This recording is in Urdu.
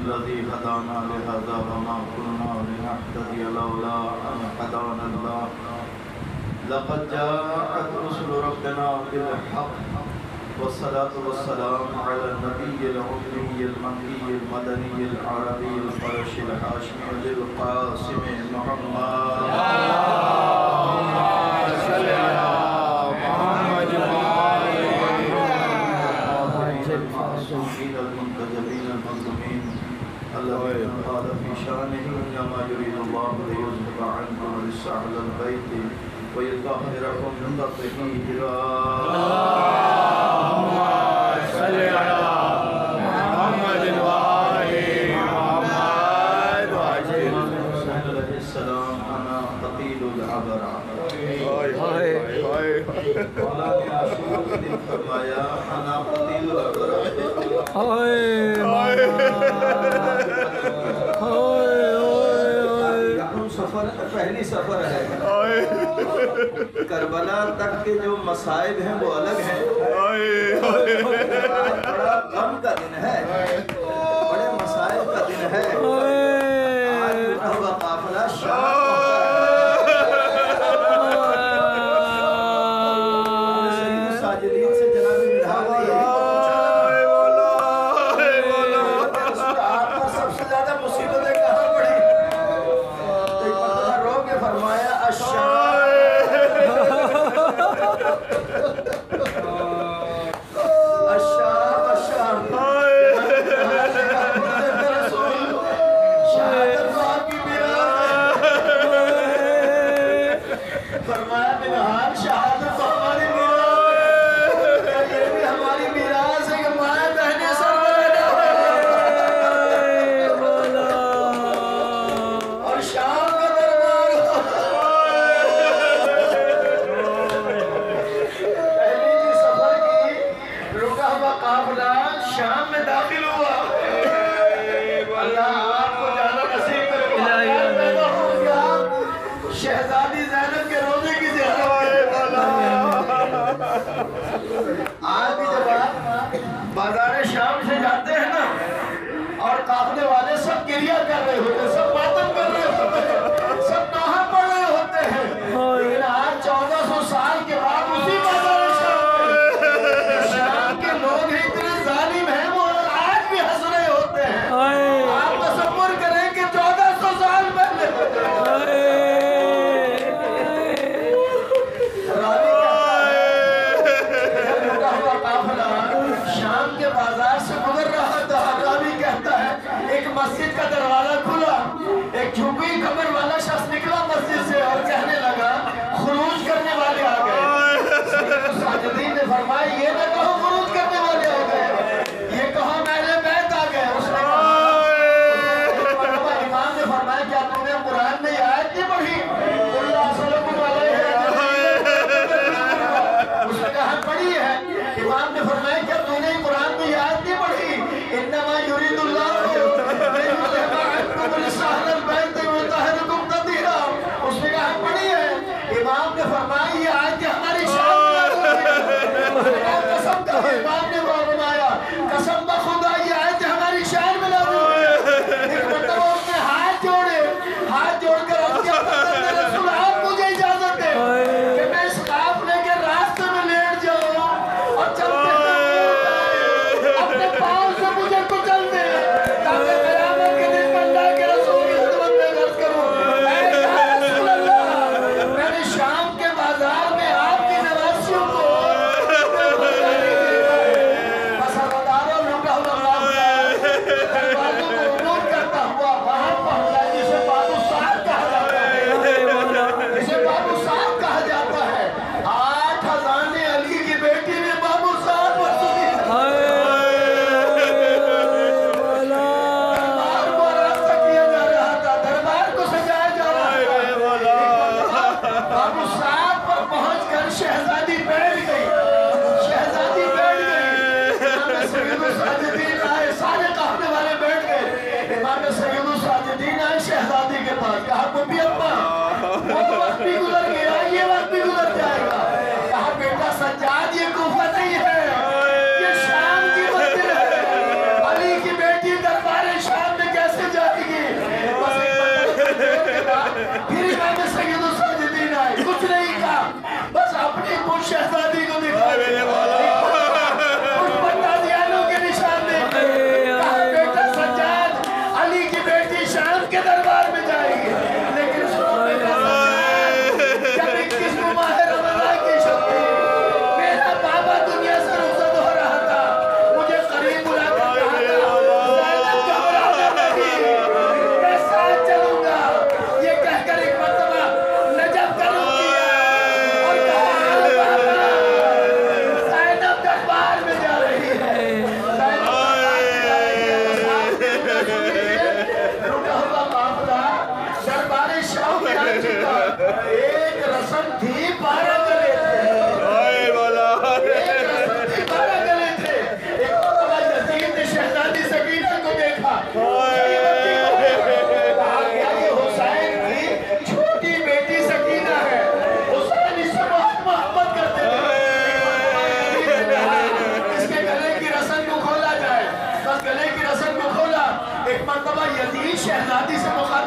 الذي هدانا لهذا وما كنا لنهتدي لولا أن هدانا الله لقد جاءت رسل ربنا بالحق والصلاة والسلام على النبي الأمي المكي المدني العربي القرشي الهاشمي القاسم محمد اللهم صل على محمد المعصومين المنتجبين المظلومين الذين قال في شانه إنما يريد الله ليذهب عنكم الرجس أهل البيت ويطهركم تطهيرا اللهم صل على محمد وآل محمد وعجل عليه السلام أنا قتيل العبرة مولانا عاشور نے فرمایا انا قتیل العبرة سفر پہلی سفر ہے کربلا تک کے جو مصائب ہیں وہ الگ ہیں بڑا غم کا دن ہے بڑے مصائب کا دن ہے آج ہوا قافلہ شام بازار شام سے جاتے ہیں نا اور قافلے والے سب گریہ کر رہے ہوتے ہیں سب ماتم کر رہے ہوتے ہیں سب نوحہ پڑھ رہے ہوتے ہیں لیکن آج 1400 سال کے بعد اسی بازار شام کے لوگ ہیں اتنے ظالم ہیں وہ آج بھی ہنس رہے ہوتے ہیں آپ تصور کریں کہ 1400 سال پہلے شام کے بازار سے گزر رہا تھا راوی کہتا ہے ایک مسجد کا دروازہ کھلا ایک جھوپی قبر والا شخص نکلا مسجد سے اور کہنے لگا خروج کرنے والے آ گئے ساجدین نے فرمایا یہ نہ کہو خروج کرنے والے آ گئے یہ کہو اہل بیت آ گئے اس نے کہا امام نے فرمایا کیا تم نے قرآن میں یہ آیت نہیں پڑھی اللہ صلی اللہ علیہ اس نے کہا پڑھی ہے امام نے فرمایا کیا تو نے قرآن میں یہ آیت نہیں پڑھی انما یرید اللہ لیذهب عنکم الرجس اہل البیت ویطہرکم تطہیرا اس نے کہا پڑھی ہے امام نے فرمایا یہ آیت ہماری شان میں قسم کا امام نے فرمایا قسم بخدا یہ آیت ہماری شان میں لگو ایک مرتبہ اس نے ہاتھ جوڑ کر عرض کیا رسول آپ مجھے اجازت دے کہ میں اس قافلے کے راستے میں لیٹ جاؤں اور چلتے اپنے پاؤں سے مجھے کچل دے تاکہ قیامت کے دن میں اللہ کے رسول کی خدمت میں عرض کروں اے رسول اللہ میں نے شام کے بازار میں آپ کی نواسیوں کو مسرداروں لوٹا ہوا دروازوں کو عبور کرتا ہوا وہاں پہنچا جسے بابو صاحب کہا جاتا ہے اسے بابو صاحب کہا جاتا ہے 8 خزانے علی کی بیٹی نے بابو صاحب وصولی دربار کو راستہ کیا جا رہا تھا دربار کو سجایا جا رہا تھا بابو صاحب پر پہنچ کر شہزادی بیٹھ گئی امام سید الساجدین آئے سارے قافلے والے بیٹھ گئے امام سید الساجدین آئے شہزادی کے پاس کہا ببی اماں وہ وقت بھی گزر گیا یہ وقت بھی گزر جائے گا کہا بیٹا سجاد یہ کوفہ نہیں ہے یہ شام کی مسجد ہے علی کی بیٹی دربار شام ابھی شام کے دربار میں جائیں گے، لیکن سنو میرا سچا، جب 21 ماہ رمضان کی شب تھی، میرا بابا دنیا سے رخصت ہو رہا تھا، مجھے قریب بلا کر کہا تھا زینب گھبرانا نہیں، میں ساتھ چلوں گا، یہ کہہ کر ایک مرتبہ نجف کا رخ کیا اور کہا بابا زینب دربار میں جا رہی ہے، زینب رکا ہوا معاملہ دربار شام میں آ چکا، ایک رسم تھی 12 گلے تھے، ایک رسم تھی 12 گلے تھے، ایک مرتبہ یزید نے شہزادی سکینہ کو دیکھا، کہا گیا یہ حسین کی چھوٹی بیٹی سکینہ ہے، حسین اس سے بہت محبت کرتے تھے، اس کے گلے کی رسم کو کھولا جائے، بس گلے کی رسم کو کھولا، ایک مرتبہ یزید شہزادی سے مخاطب